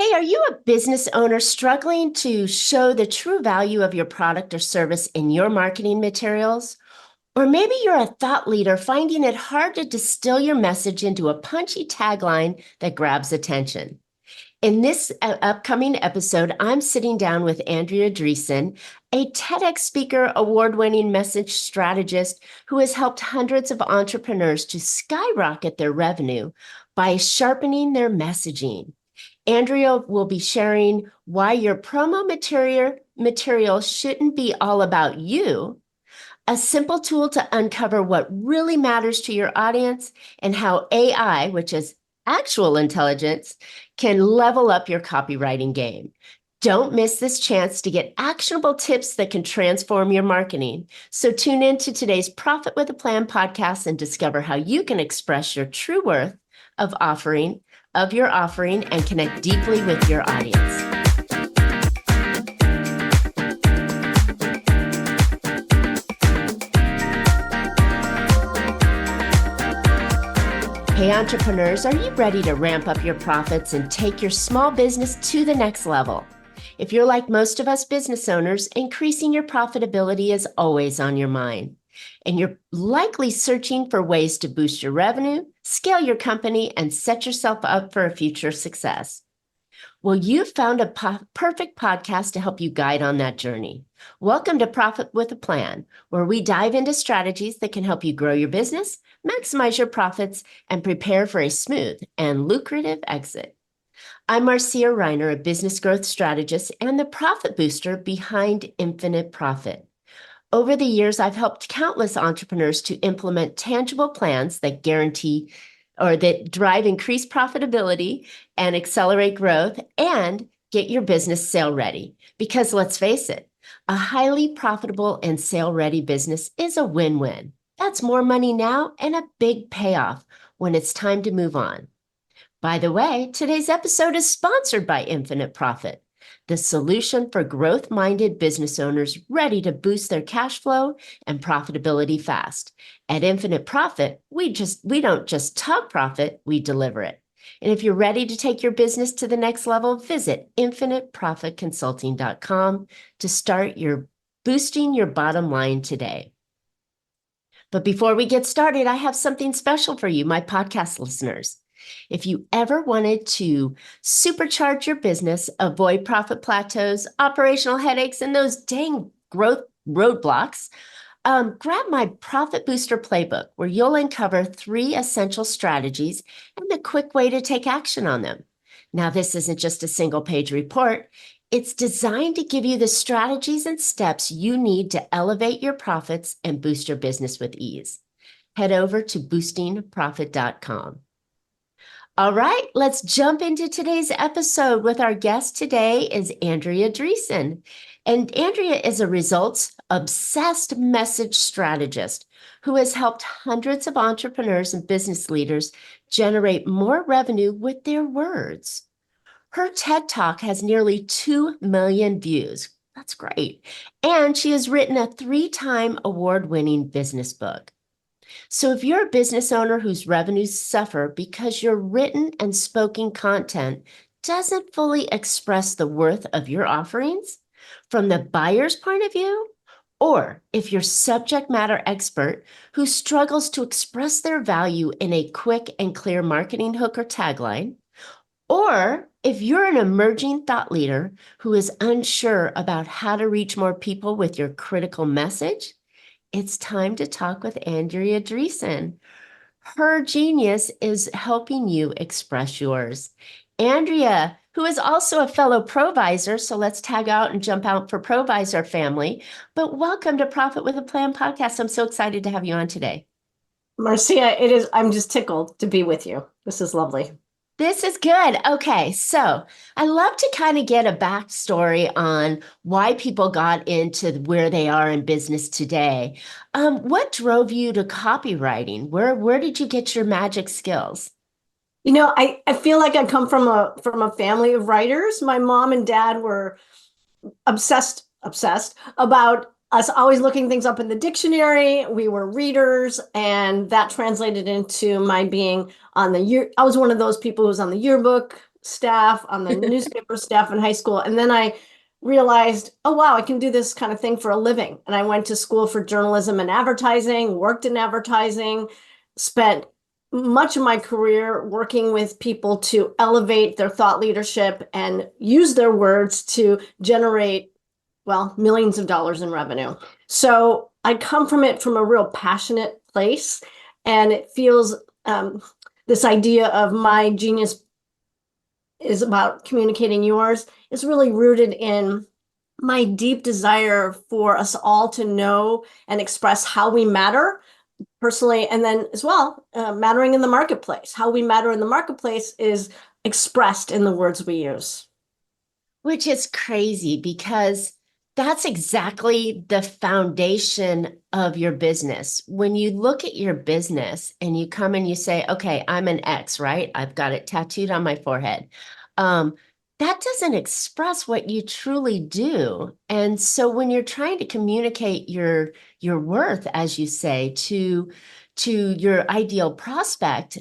Hey, are you a business owner struggling to show the true value of your product or service in your marketing materials? Or maybe you're a thought leader finding it hard to distill your message into a punchy tagline that grabs attention. In this upcoming episode, I'm sitting down with Andrea Driessen, a TEDx speaker, award-winning message strategist who has helped hundreds of entrepreneurs to skyrocket their revenue by sharpening their messaging. Andrea will be sharing why your promo material shouldn't be all about you, a simple tool to uncover what really matters to your audience, and how AI, which is actual intelligence, can level up your copywriting game. Don't miss this chance to get actionable tips that can transform your marketing. So tune in to today's Profit with a Plan podcast and discover how you can express your true worth of your offering and connect deeply with your audience. Hey entrepreneurs, are you ready to ramp up your profits and take your small business to the next level? If you're like most of us business owners, increasing your profitability is always on your mind. And you're likely searching for ways to boost your revenue, scale your company, and set yourself up for a future success. Well, you've found a perfect podcast to help you guide on that journey. Welcome to Profit with a Plan, where we dive into strategies that can help you grow your business, maximize your profits, and prepare for a smooth and lucrative exit. I'm Marcia Riner, a business growth strategist and the profit booster behind Infinite Profit. Over the years, I've helped countless entrepreneurs to implement tangible plans that guarantee or that drive increased profitability and accelerate growth and get your business sale ready. Because let's face it, a highly profitable and sale ready business is a win-win. That's more money now and a big payoff when it's time to move on. By the way, today's episode is sponsored by Infinite Profit, the solution for growth-minded business owners ready to boost their cash flow and profitability fast. At Infinite Profit, we don't just talk profit, we deliver it. And if you're ready to take your business to the next level, visit infiniteprofitconsulting.com to start boosting your bottom line today. But before we get started, I have something special for you, my podcast listeners. If you ever wanted to supercharge your business, avoid profit plateaus, operational headaches, and those dang growth roadblocks, grab my Profit Booster Playbook, where you'll uncover 3 essential strategies and a quick way to take action on them. Now, this isn't just a single-page report. It's designed to give you the strategies and steps you need to elevate your profits and boost your business with ease. Head over to boostingprofit.com. All right, let's jump into today's episode with our guest today is Andrea Driessen. And Andrea is a results-obsessed message strategist who has helped hundreds of entrepreneurs and business leaders generate more revenue with their words. Her TED Talk has nearly 2 million views. That's great. And she has written a 3-time award-winning business book. So if you're a business owner whose revenues suffer because your written and spoken content doesn't fully express the worth of your offerings from the buyer's point of view, or if you're subject matter expert who struggles to express their value in a quick and clear marketing hook or tagline, or if you're an emerging thought leader who is unsure about how to reach more people with your critical message, it's time to talk with Andrea Driessen. Her genius is helping you express yours. Andrea, who is also a fellow Provisor, so let's tag out and jump out for Provisor family. But welcome to Profit with a Plan podcast. I'm so excited to have you on today. Marcia, it is. I'm just tickled to be with you. This is lovely. This is good. Okay, so I love to kind of get a backstory on why people got into where they are in business today. What drove you to copywriting? Where did you get your magic skills? I feel like I come from a family of writers. My mom and dad were obsessed about us always looking things up in the dictionary. We were readers, and that translated into my being on the year. I was one of those people who was on the yearbook staff, on the newspaper staff in high school. And then I realized, oh, wow, I can do this kind of thing for a living. And I went to school for journalism and advertising, worked in advertising, spent much of my career working with people to elevate their thought leadership and use their words to generate, well, millions of dollars in revenue. So I come from it from a real passionate place. And it feels this idea of my genius is about communicating yours is really rooted in my deep desire for us all to know and express how we matter personally, and then as well, mattering in the marketplace. How we matter in the marketplace is expressed in the words we use. Which is crazy because that's exactly the foundation of your business. When you look at your business and you come and you say, okay, I'm an X, right? I've got it tattooed on my forehead. That doesn't express what you truly do. And so when you're trying to communicate your worth, as you say, to your ideal prospect,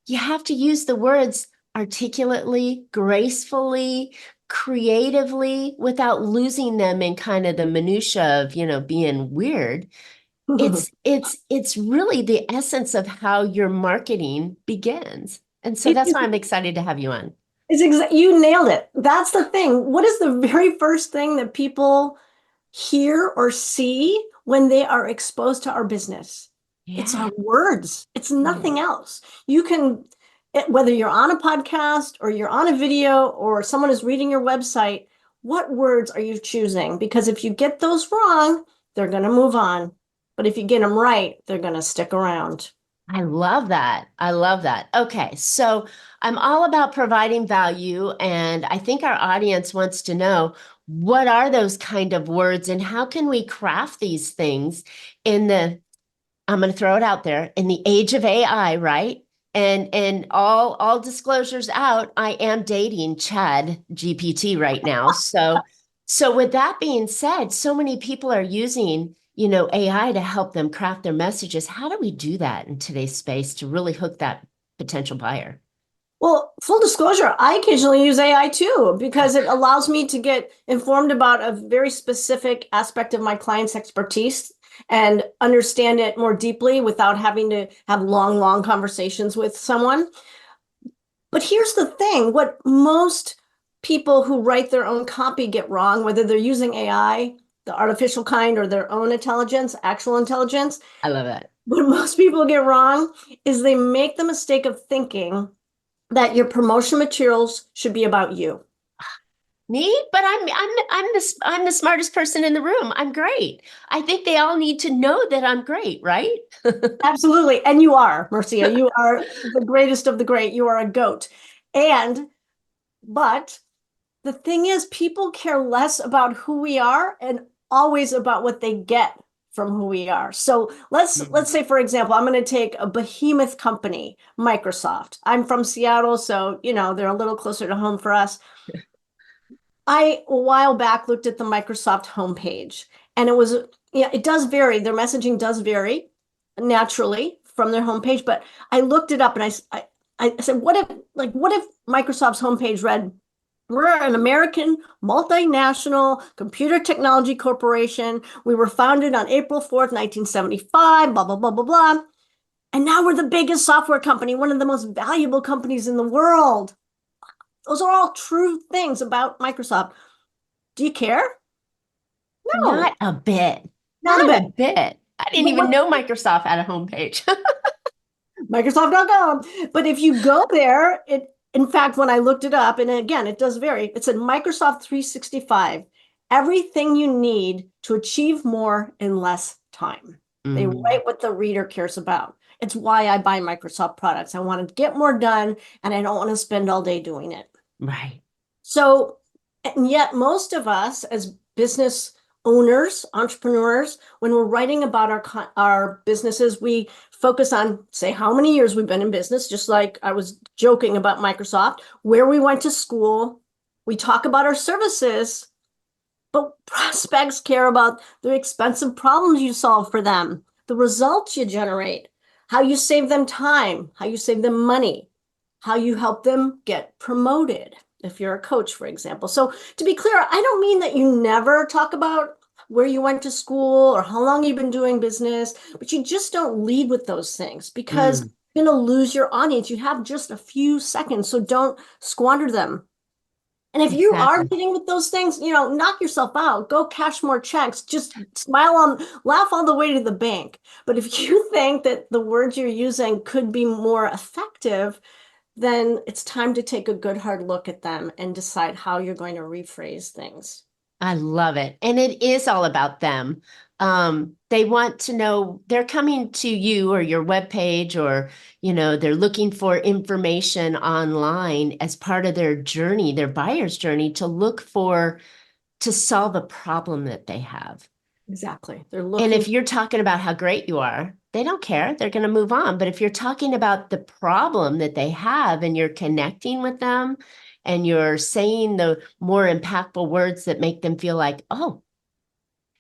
you have to use the words articulately, gracefully, creatively, without losing them in kind of the minutia of, being weird. It's really the essence of how your marketing begins. And so that's why I'm excited to have you on. You nailed it. That's the thing. What is the very first thing that people hear or see when they are exposed to our business? It's our words. It's nothing else. You can, whether you're on a podcast or you're on a video or someone is reading your website, what words are you choosing? Because if you get those wrong, they're going to move on. But if you get them right, they're going to stick around. I love that. I love that. Okay, so I'm all about providing value, and I think our audience wants to know, what are those kind of words and how can we craft these things I'm going to throw it out there, in the age of AI, right? And all disclosures out, I am dating Chad GPT right now. So with that being said, so many people are using AI to help them craft their messages. How do we do that in today's space to really hook that potential buyer? Well, full disclosure, I occasionally use AI too, because it allows me to get informed about a very specific aspect of my client's expertise and understand it more deeply without having to have long conversations with someone. But here's the thing, what most people who write their own copy get wrong, whether they're using AI, the artificial kind, or their own intelligence, actual intelligence. I love that. What most people get wrong is they make the mistake of thinking that your promotion materials should be about you. Me? But I'm the smartest person in the room. I'm great. I think they all need to know that I'm great, right? Absolutely. And you are, Marcia. You are the greatest of the great. You are a goat. But the thing is, people care less about who we are and always about what they get from who we are. So let's say, for example, I'm going to take a behemoth company, Microsoft. I'm from Seattle, so they're a little closer to home for us. I, a while back, looked at the Microsoft homepage, and it does vary. Their messaging does vary naturally from their homepage, but I looked it up and I said, what if Microsoft's homepage read, "We're an American multinational computer technology corporation. We were founded on April 4th, 1975, blah, blah, blah, blah, blah. And now we're the biggest software company, one of the most valuable companies in the world." Those are all true things about Microsoft. Do you care? No. Not a bit. Not a bit. I didn't even know Microsoft had a homepage. Microsoft.com. But if you go there, in fact, when I looked it up, and again, it does vary, it said Microsoft 365, everything you need to achieve more in less time. They write what the reader cares about. It's why I buy Microsoft products. I want to get more done, and I don't want to spend all day doing it. Right. So, and yet most of us as business owners, entrepreneurs, when we're writing about our businesses, we focus on, say, how many years we've been in business, just like I was joking about Microsoft, where we went to school. We talk about our services, but prospects care about the expensive problems you solve for them, the results you generate, how you save them time, how you save them money. how you help them get promoted, if you're a coach, for example. So to be clear, I don't mean that you never talk about where you went to school or how long you've been doing business, but you just don't lead with those things because Mm, you're going to lose your audience. You have just a few seconds, so don't squander them. And if you are exactly. leading with those things, knock yourself out, go cash more checks, just laugh all the way to the bank. But if you think that the words you're using could be more effective, then it's time to take a good hard look at them and decide how you're going to rephrase things. I love it. And it is all about them. They want to know they're coming to you or your webpage, or, they're looking for information online as part of their journey, their buyer's journey, to solve a problem that they have. Exactly. They're And looking. if you're talking about how great you are, they don't care. They're going to move on. But if you're talking about the problem that they have and you're connecting with them and you're saying the more impactful words that make them feel like, oh,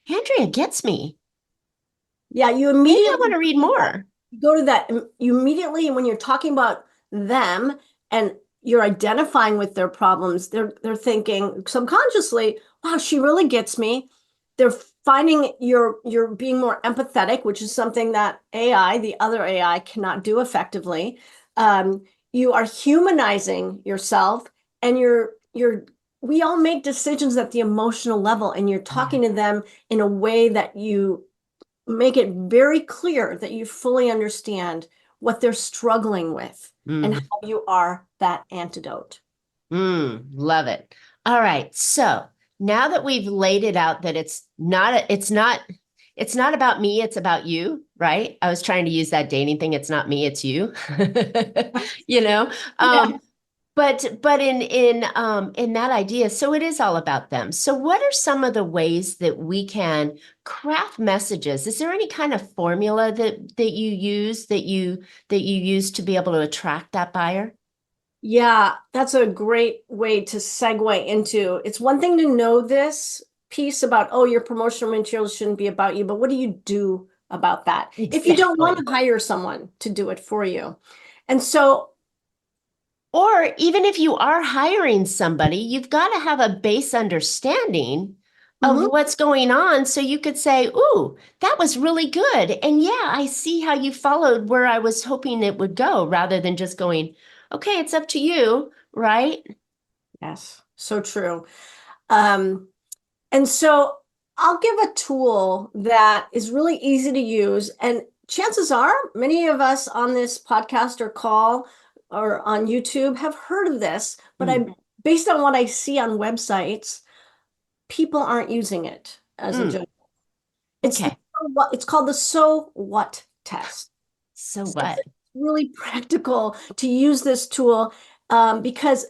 Andrea gets me. Yeah, you Maybe I immediately want to read more. go to that. You immediately, when you're talking about them and you're identifying with their problems, they're thinking subconsciously, wow, she really gets me. They're finding you're being more empathetic, which is something that the other AI cannot do effectively. You are humanizing yourself, and we all make decisions at the emotional level, and you're Yeah. talking to them in a way that you make it very clear that you fully understand what they're struggling with and Mm, how you are that antidote. love it. All right. So now that we've laid it out that it's not about me, it's about you, right? I was trying to use that dating thing. It's not me, it's you. You know? Yeah. Um, but in that idea, so it is all about them. So what are some of the ways that we can craft messages? Is there any kind of formula that you use that you use to be able to attract that buyer? Yeah, that's a great way to segue into it's one thing to know this piece about, oh, your promotional materials shouldn't be about you, but what do you do about that if you don't want Exactly. to hire someone to do it for you? And so, Or even if you are hiring somebody, you've got to have a base understanding of mhm, what's going on. So you could say, ooh, that was really good. And yeah, I see how you followed where I was hoping it would go, rather than just going, okay, it's up to you, right? yes, so true. Um, And so I'll give a tool that is really easy to use. And chances are many of us on this podcast or call or on YouTube have heard of this, but Mm, based on what I see on websites, people aren't using it as a mm, joke. It's the okay. it's called the so what test. So So it's what? really practical to use this tool because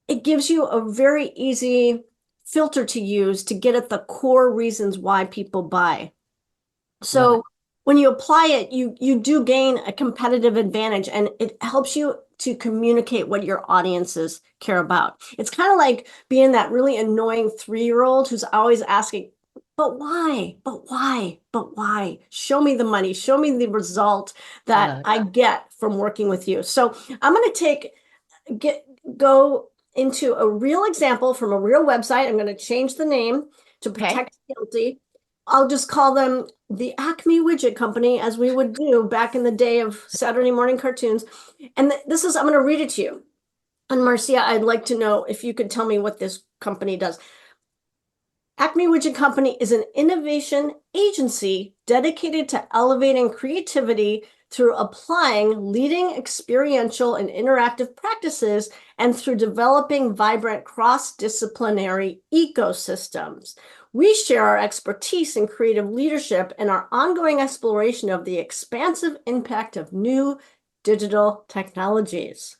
it gives you a very easy filter to use to get at the core reasons why people buy. Love it. So when you apply it, you do gain a competitive advantage and it helps you to communicate what your audiences care about. It's kind of like being that really annoying 3-year-old who's always asking, but why? But why? But why? Show me the money. Show me the result that Love it. I get from working with you. So I'm going to get go into a real example from a real website. I'm going to change the name to Okay. protect the guilty. I'll just call them the Acme Widget Company, as we would do back in the day of Saturday morning cartoons. And this is, I'm going to read it to you. And Marcia, I'd like to know if you could tell me what this company does. Acme Widget Company is an innovation agency dedicated to elevating creativity through applying leading experiential and interactive practices and through developing vibrant cross-disciplinary ecosystems. We share our expertise in creative leadership and our ongoing exploration of the expansive impact of new digital technologies.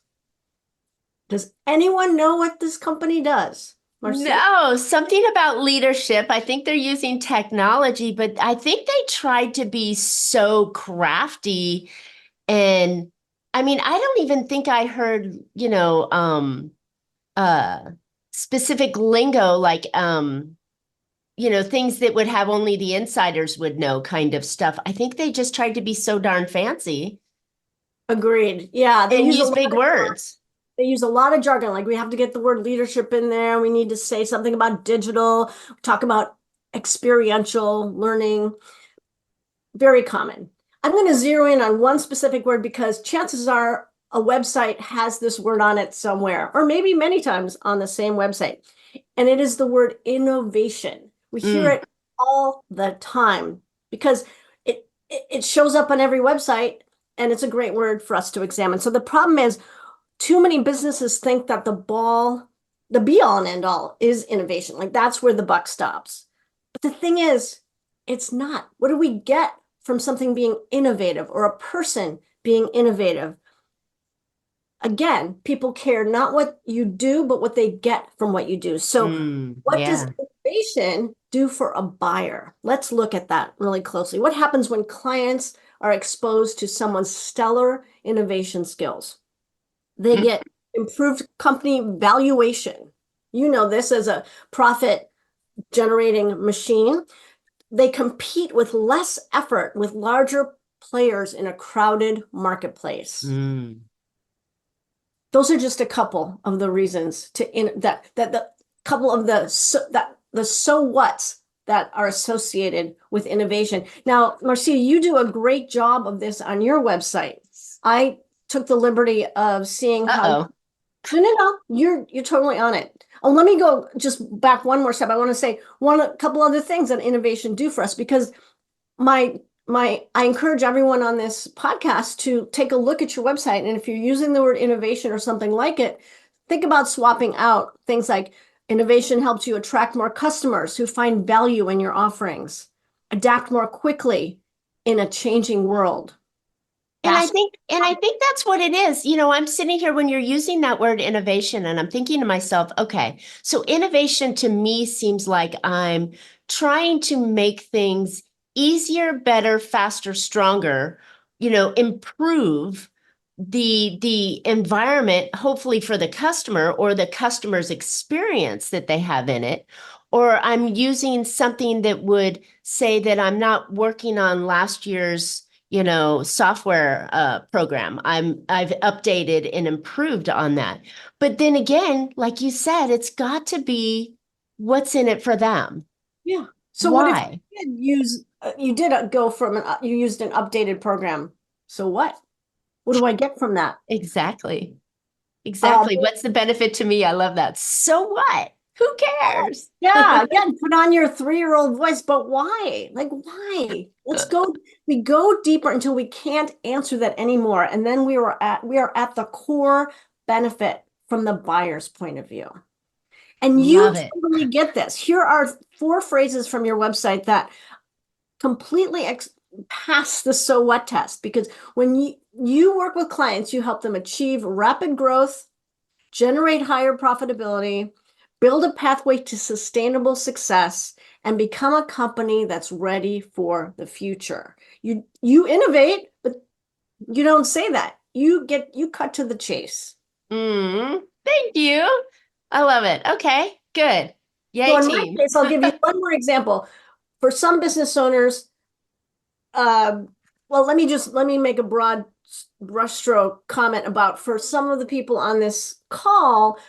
Does anyone know what this company does, Marcia? No, something about leadership. I think they're using technology, but I think they tried to be so crafty. And I mean, I don't even think I heard, uh, specific lingo like, things that would have only the insiders would know kind of stuff. I think they just tried to be so darn fancy. Agreed. Yeah, they and use a use lot big of words. they use a lot of jargon. Like we have to get the word leadership in there. We need to say something about digital, talk about experiential learning. Very common. I'm going to zero in on one specific word because chances are a website has this word on it somewhere, or maybe many times on the same website. And it is the word innovation. We hear Mm, it all the time because it shows up on every website and it's a great word for us to examine. So the problem is too many businesses think that the be all and end all is innovation. Like that's where the buck stops. But the thing is, it's not. What do we get from something being innovative or a person being innovative? Again, people care not what you do, but what they get from what you do. So, what does yeah. innovation do for a buyer? Let's look at that really closely. What happens when clients are exposed to someone's stellar innovation skills? They Mm. get improved company valuation. You know this as a profit generating machine. They compete with less effort with larger players in a crowded marketplace. Mm. Those are just a couple of the reasons that the couple of the so whats that are associated with innovation. Now, Marcia, you do a great job of this on your website. I took the liberty of seeing how Uh-oh. no, you're totally on it. Oh, let me go just back one more step. I want to say a couple other things that innovation do for us because my I encourage everyone on this podcast to take a look at your website. And if you're using the word innovation or something like it, think about swapping out things like innovation helps you attract more customers who find value in your offerings, adapt more quickly in a changing world. Fast. And I think that's what it is. You know, I'm sitting here when you're using that word innovation and I'm thinking to myself, okay, so innovation to me seems like I'm trying to make things easier, better, faster, stronger, you know, improve the environment hopefully for the customer or the customer's experience that they have in it. Or I'm using something that would say that I'm not working on last year's software program. I've updated and improved on that. But then again, like you said, it's got to be what's in it for them. Yeah. So what if Why? you did go from you used an updated program? So what? What do I get from that? Exactly. Um, Exactly. What's the benefit to me? I love that. So what? Who cares? yeah, again, put on your 3-year-old voice, but why? Like, why? We go deeper until we can't answer that anymore. And then we are at the core benefit from the buyer's point of view. And you Love it. totally get this. Here are 4 phrases from your website that completely pass the so what test because when you work with clients, you help them achieve rapid growth, generate higher profitability, build a pathway to sustainable success, and become a company that's ready for the future. You innovate, but you don't say that. You cut to the chase. Thank you. I love it. Okay, good. So Yay, in my team. case, I'll give you one more example. For some business owners, uh, well, let me make a broad brushstroke comment about for some of the people on this call,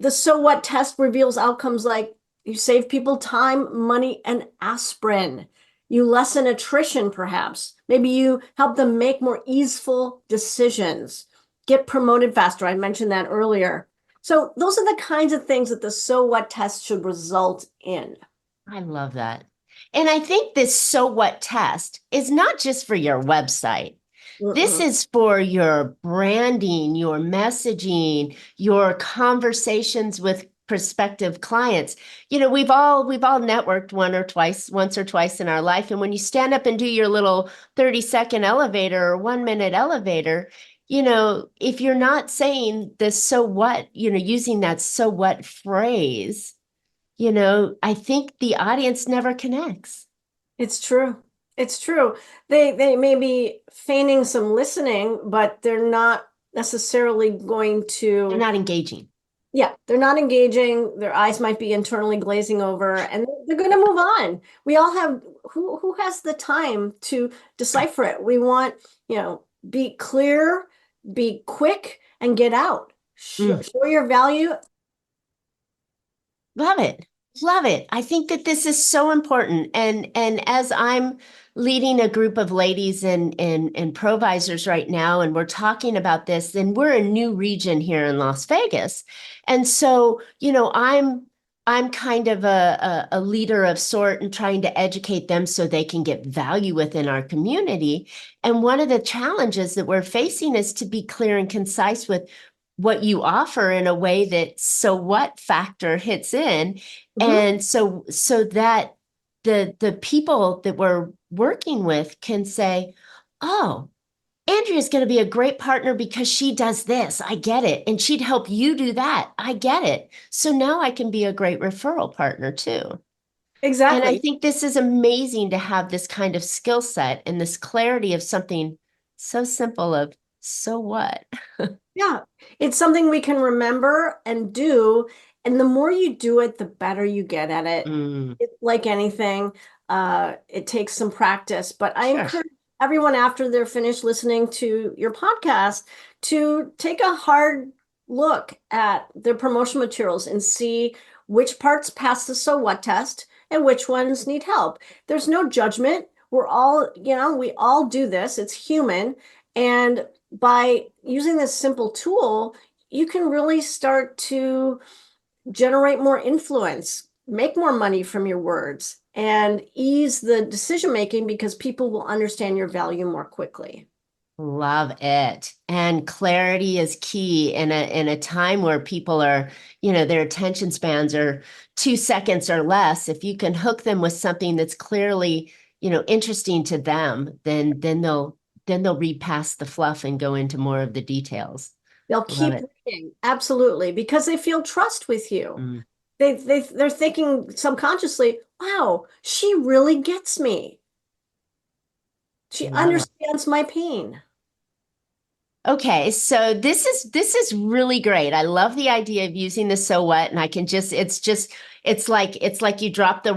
the so what test reveals outcomes like you save people time, money, and aspirin. You lessen attrition, perhaps. Maybe you help them make more easeful decisions, get promoted faster. I mentioned that earlier. So those are the kinds of things that the so what test should result in. I love that. And I think this so what test is not just for your website. This Mm-mm. is for your branding, your messaging, your conversations with prospective clients. You know, we've all networked once or twice in our life. And when you stand up and do your little 30-second elevator or 1-minute elevator, you know, if you're not saying the so what, you know, using that so what phrase, you know, I think the audience never connects. It's true. It's true. They may be feigning some listening, but they're not necessarily going They're to, not engaging. yeah, they're not engaging. Their eyes might be internally glazing over and they're going to move on. We all have who has the time to decipher it? We want, you know, be clear, be quick, and get out. Show your value. Love it. Love it. I think that this is so important. And as I'm leading a group of ladies and provisors right now, and we're talking about this, and we're a new region here in Las Vegas. And so, I'm kind of a leader of sort and trying to educate them so they can get value within our community. And one of the challenges that we're facing is to be clear and concise with what you offer in a way that so what factor hits in. And so that the people that we're working with can say, oh, Andrea's going to be a great partner because she does this. I get it. And she'd help you do that. I get it. So now I can be a great referral partner too. And I Exactly. think this is amazing to have this kind of skill set and this clarity of something so simple of so what? Yeah, it's something we can remember and do. And the more you do it, the better you get at it. Mm, It's like anything, it takes some practice. But I sure. encourage everyone after they're finished listening to your podcast to take a hard look at their promotional materials and see which parts pass the so what test and which ones need help. There's no judgment. We're all, we all do this. It's human. And by using this simple tool, you can really start to generate more influence, make more money from your words, and ease the decision making because people will understand your value more quickly. Love it. And clarity is key in a time where people are, their attention spans are 2 seconds or less. If you can hook them with something that's clearly, interesting to them, then they'll read past the fluff and go into more of the details. They'll Love keep it. reading, absolutely, because they feel trust with you. Mm, They're thinking subconsciously, wow, she really gets me. She love it. understands my pain. Okay, so this is really great. I love the idea of using the so what, and I can just it's like you drop the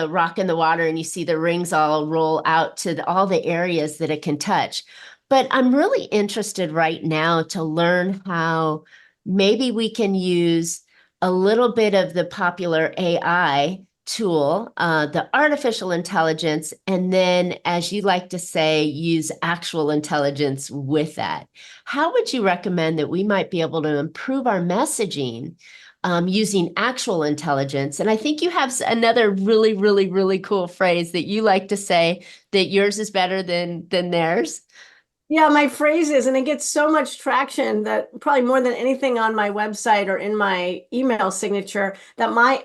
rock in the water, and you see the rings all roll out to all the areas that it can touch. But I'm really interested right now to learn how maybe we can use a little bit of the popular AI tool, the artificial intelligence, and then, as you like to say, use actual intelligence with that. How would you recommend that we might be able to improve our messaging using actual intelligence? And I think you have another really, really, really cool phrase that you like to say that yours is better than theirs. Yeah, my phrases, and it gets so much traction that probably more than anything on my website or in my email signature, that my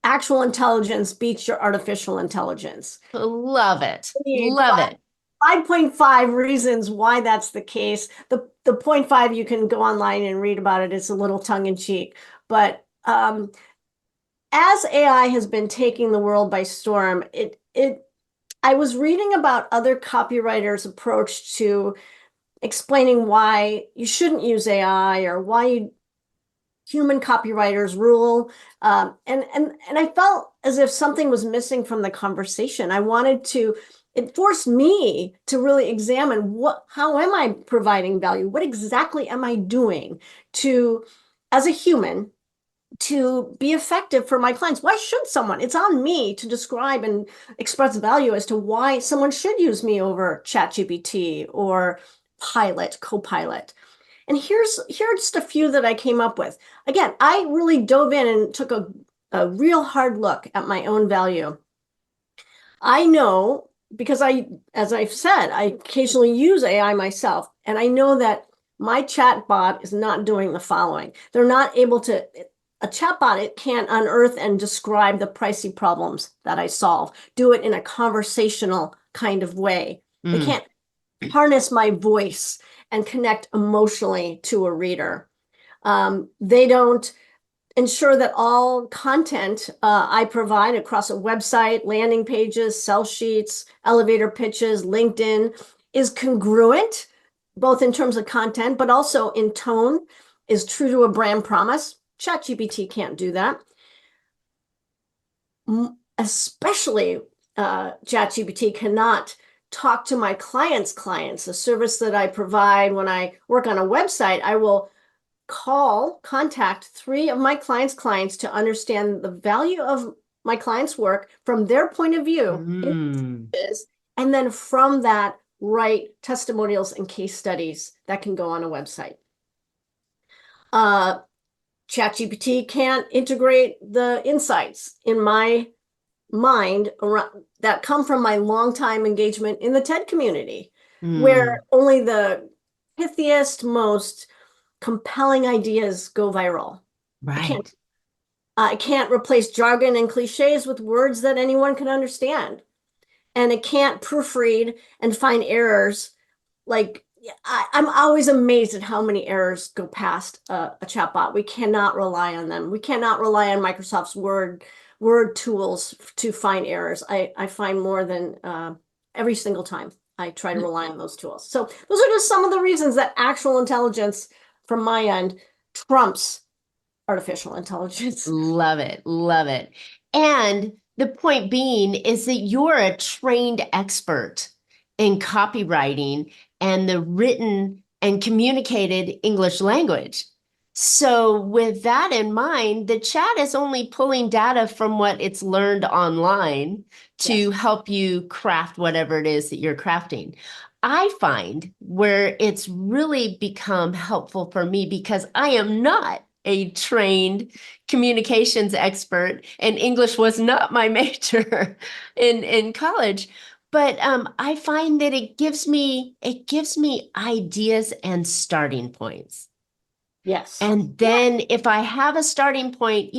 actual intelligence beats your artificial intelligence. Love it. I need Love it. 5.5 reasons why that's the case. The point five, you can go online and read about it. It's a little tongue in cheek. But as AI has been taking the world by storm, I was reading about other copywriters' approach to explaining why you shouldn't use AI or why human copywriters rule. And I felt as if something was missing from the conversation. It forced me to really examine how am I providing value? What exactly am I doing as a human, to be effective for my clients? Why should someone? It's on me to describe and express value as to why someone should use me over ChatGPT or Copilot. And here's just a few that I came up with. Again, I really dove in and took a real hard look at my own value. I know because as I've said, I occasionally use AI myself, and I know that my chat bot is not doing the following. They're not able to, a chatbot, it can't unearth and describe the pricey problems that I solve, do it in a conversational kind of way. They Mm. can't harness my voice and connect emotionally to a reader. They don't ensure that all content I provide across a website, landing pages, sell sheets, elevator pitches, LinkedIn is congruent, both in terms of content, but also in tone, is true to a brand promise. ChatGPT can't do that. Especially ChatGPT cannot talk to my clients' clients, the service that I provide when I work on a website. I will contact 3 of my clients' clients to understand the value of my client's work from their point of view, Mm, and then from that, write testimonials and case studies that can go on a website. ChatGPT can't integrate the insights in my mind around that come from my longtime engagement in the TED community, where only the pithiest, most compelling ideas go viral. right. I can't replace jargon and cliches with words that anyone can understand. And it can't proofread and find errors. Like, I'm always amazed at how many errors go past a chatbot. We cannot rely on them. We cannot rely on Microsoft's word tools to find errors. I find more than every single time I try to rely on those tools. So those are just some of the reasons that actual intelligence from my end trumps artificial intelligence. Love it. Love it. And the point being is that you're a trained expert in copywriting and the written and communicated English language. So, with that in mind, the chat is only pulling data from what it's learned online to Yes. help you craft whatever it is that you're crafting. I find where it's really become helpful for me because I am not a trained communications expert, and English was not my major in college. But I find that it gives me ideas and starting points. Yes. And then if I have a starting point,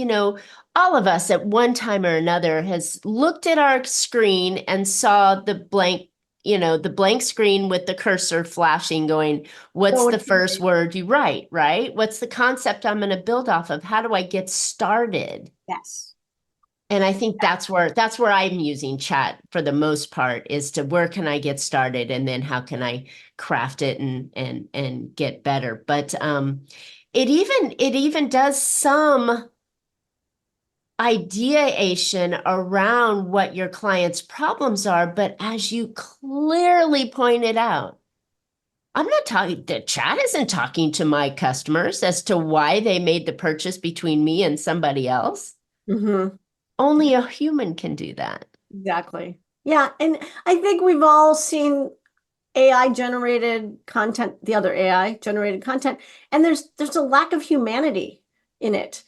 all of us at one time or another has looked at our screen and saw the blank screen with the cursor flashing going, what's So the first word you write, right? What's the concept I'm going to build off of? How do I get started? yes. And I think that's where I'm using chat for the most part is to where can I get started and then how can I craft it and get better. But it even does some ideation around what your client's problems are, but as you clearly pointed out, I'm not talking, the chat isn't talking to my customers as to why they made the purchase between me and somebody else. Mm-hmm. Only a human can do that. Exactly. Yeah. And I think we've all seen AI generated content, the other AI generated content, and there's a lack of humanity in it.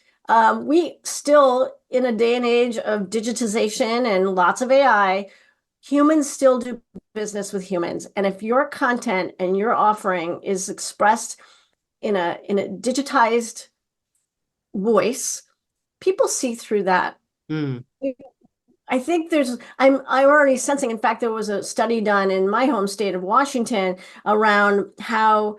We still, in a day and age of digitization and lots of AI, humans still do business with humans. And if your content and your offering is expressed in a digitized voice, people see through that. Mm, I think I'm already sensing, in fact, there was a study done in my home state of Washington around how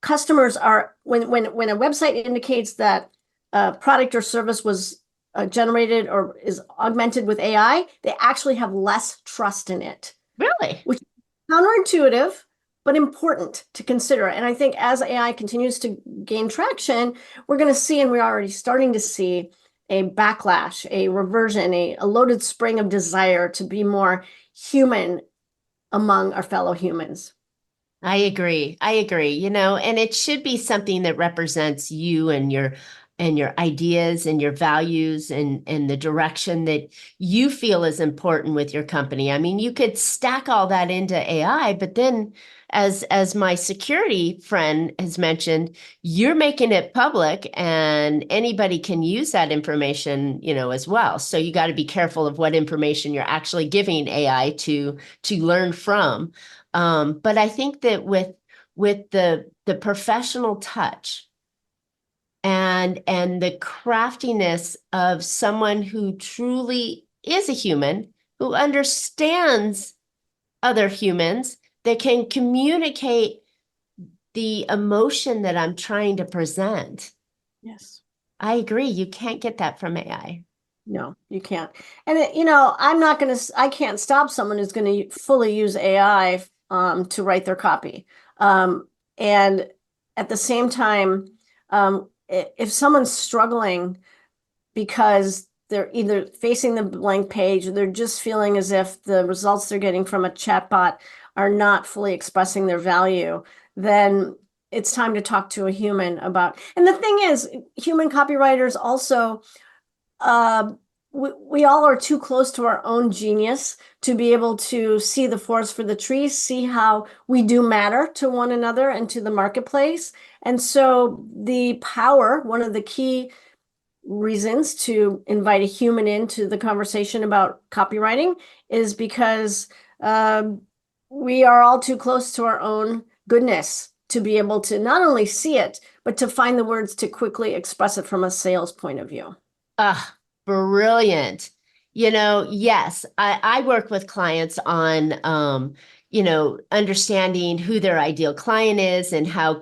customers are, when a website indicates that a product or service was generated or is augmented with AI, they actually have less trust in it, really? which is counterintuitive, but important to consider. And I think as AI continues to gain traction, we're going to see, and we're already starting to see, a backlash, a reversion, a loaded spring of desire to be more human among our fellow humans. I agree. I agree. And it should be something that represents you and your ideas and your values and the direction that you feel is important with your company. I mean, you could stack all that into AI, but then as my security friend has mentioned, you're making it public and anybody can use that information, as well. So you got to be careful of what information you're actually giving AI to learn from. But I think that with the professional touch and the craftiness of someone who truly is a human, who understands other humans, that can communicate the emotion that I'm trying to present. Yes. I agree. You can't get that from AI. No, you can't. And I'm not going to, I can't stop someone who's going to fully use AI to write their copy. And at the same time, if someone's struggling because they're either facing the blank page or they're just feeling as if the results they're getting from a chatbot are not fully expressing their value, then it's time to talk to a human about. And the thing is, human copywriters also, uh, we all are too close to our own genius to be able to see the forest for the trees, see how we do matter to one another and to the marketplace. And so the power, one of the key reasons to invite a human into the conversation about copywriting is because we are all too close to our own goodness to be able to not only see it, but to find the words to quickly express it from a sales point of view. Ah, brilliant. Yes, I work with clients on, understanding who their ideal client is and how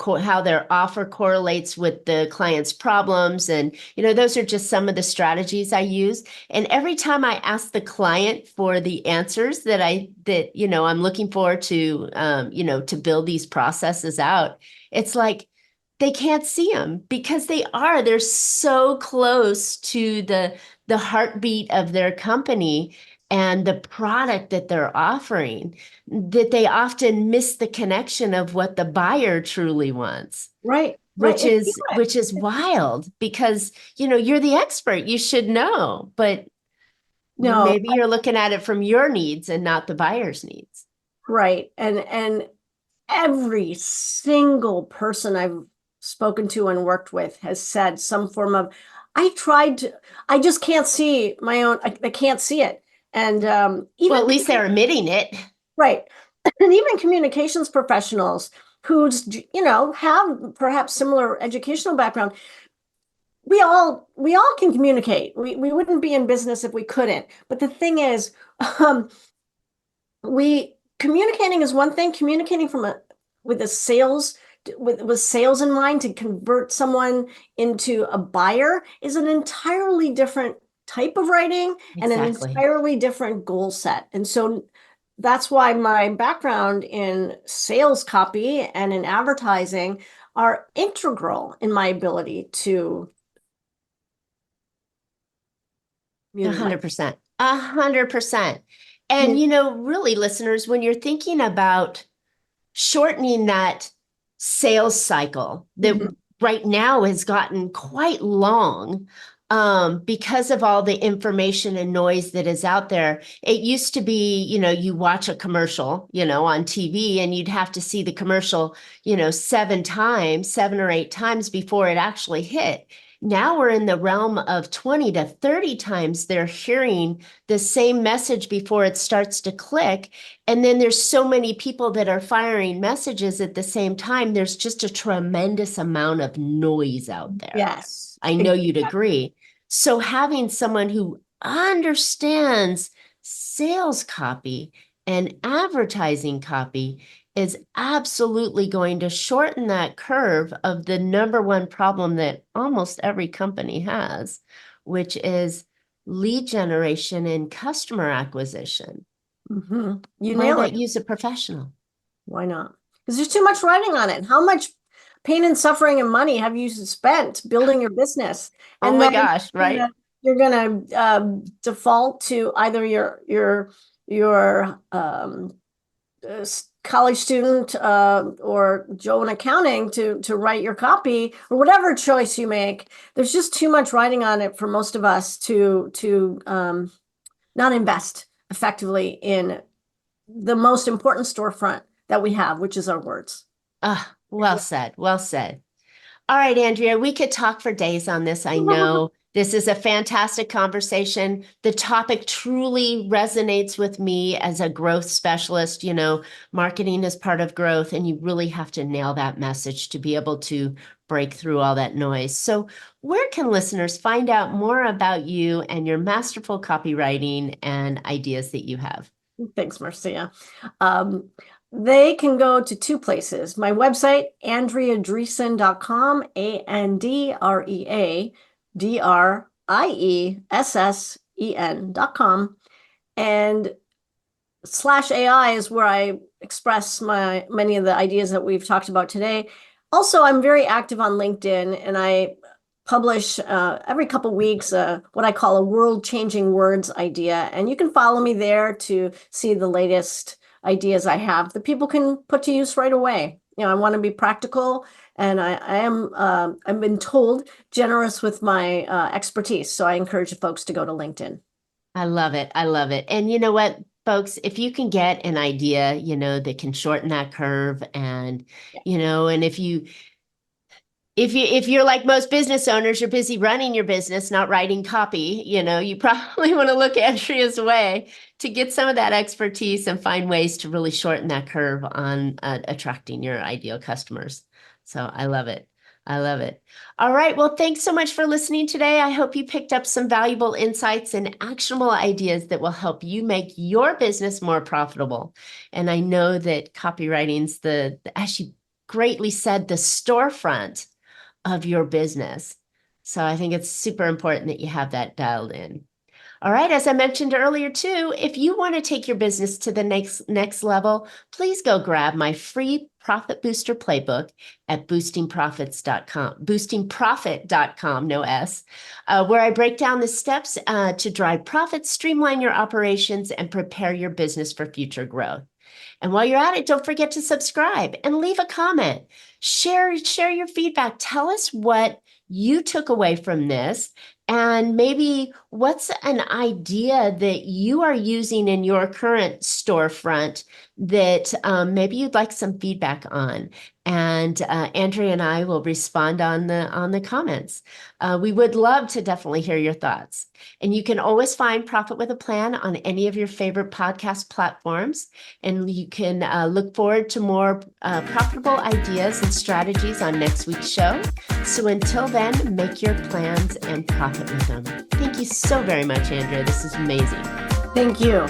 their offer correlates with the client's problems. And, those are just some of the strategies I use. And every time I ask the client for the answers that I'm looking for to, to build these processes out, it's like, they can't see them because they're so close to the heartbeat of their company and the product that they're offering that they often miss the connection of what the buyer truly wants. Right. Which is wild because you're the expert, you should know, but No, maybe you're looking at it from your needs and not the buyer's needs. right. And every single person I've spoken to and worked with has said some form of, I just can't see my own, I can't see it. And Well, at least they're admitting it. right. And even communications professionals who's, have perhaps similar educational background, we all can communicate. We wouldn't be in business if we couldn't. But the thing is, we communicating is one thing, communicating with a sales with sales in mind to convert someone into a buyer is an entirely different type of writing and an Exactly. entirely different goal set. And so that's why my background in sales copy and in advertising are integral in my ability to 100%. 100%. And, communicate. really, listeners, when you're thinking about shortening that sales cycle that Mhm. right now has gotten quite long because of all the information and noise that is out there. It used to be, you watch a commercial, on TV and you'd have to see the commercial, 7 or 8 times before it actually hit. Now we're in the realm of 20 to 30 times they're hearing the same message before it starts to click. And then there's so many people that are firing messages at the same time. There's just a tremendous amount of noise out there. Yes. I know you'd agree. So having someone who understands sales copy and advertising copy is absolutely going to shorten that curve of the number one problem that almost every company has, which is lead generation and customer acquisition. Mhm. You Why nail not it. use a professional? Why not? Because there's too much writing on it. How much pain and suffering and money have you spent building your business? Oh And my then gosh, right? you're gonna default to either your college student or Joe in accounting to write your copy or whatever choice you make. There's just too much writing on it for most of us to not invest effectively in the most important storefront that we have, which is our words. Ah, well said. Well said. All right, Andrea, we could talk for days on this. I know this is a fantastic conversation. The topic truly resonates with me as a growth specialist. Marketing is part of growth, and you really have to nail that message to be able to break through all that noise. So, where can listeners find out more about you and your masterful copywriting and ideas that you have? Thanks, Marcia. They can go to two places. My website, AndreaDriessen.com, AndreaDriessen.com. And /AI is where I express many of the ideas that we've talked about today. Also, I'm very active on LinkedIn, and I publish every couple weeks what I call a world-changing words idea. And you can follow me there to see the latest ideas I have that people can put to use right away. I want to be practical, and I am, I've been told, generous with my expertise. So I encourage folks to go to LinkedIn. I love it. I love it. And you know what, folks, if you can get an idea, that can shorten that curve and, and if you're like most business owners, you're busy running your business, not writing copy, you probably want to look Andrea's way to get some of that expertise and find ways to really shorten that curve on attracting your ideal customers. So I love it. I love it. All right. Well, thanks so much for listening today. I hope you picked up some valuable insights and actionable ideas that will help you make your business more profitable. And I know that copywriting's as you greatly said, the storefront of your business. So I think it's super important that you have that dialed in. All right, as I mentioned earlier too, if you want to take your business to the next level, please go grab my free Profit Booster Playbook at boostingprofit.com, no S, where I break down the steps to drive profits, streamline your operations, and prepare your business for future growth. And while you're at it, don't forget to subscribe and leave a comment. Share your feedback. Tell us what you took away from this, and maybe what's an idea that you are using in your current storefront that maybe you'd like some feedback on. And Andrea and I will respond on the comments. We would love to definitely hear your thoughts. And you can always find Profit with a Plan on any of your favorite podcast platforms. And you can look forward to more profitable ideas and strategies on next week's show. So until then, make your plans and profit with them. Thank you so very much, Andrea. This is amazing. Thank you.